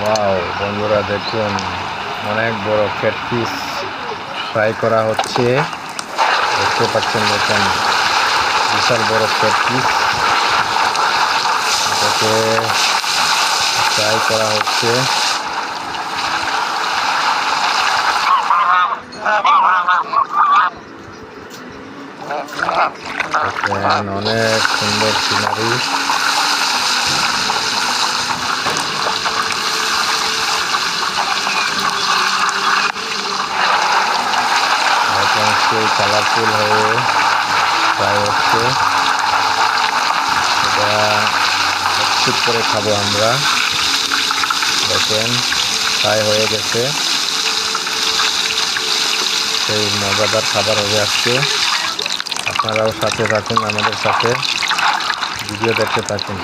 Wow বন্ধুরা, দেখুন অনেক বড় ক্যাটফিশ ফ্রাই করা হচ্ছে। দেখতে পাচ্ছেন, দেখুন বিশাল বড় ক্যাটফিশ, এটাকে ফ্রাই করা হচ্ছে। দেখেন অনেক সুন্দর সিনারি। সেই কালারফুল হয়ে ফ্রাই হচ্ছে। এটা একটু করে খাবো আমরা। দেখেন ফ্রাই হয়ে গেছে, সেই মজাদার খাবার হবে আজকে। আপনারাও সাথে থাকুন, আমাদের সাথে ভিডিও দেখতে থাকুন।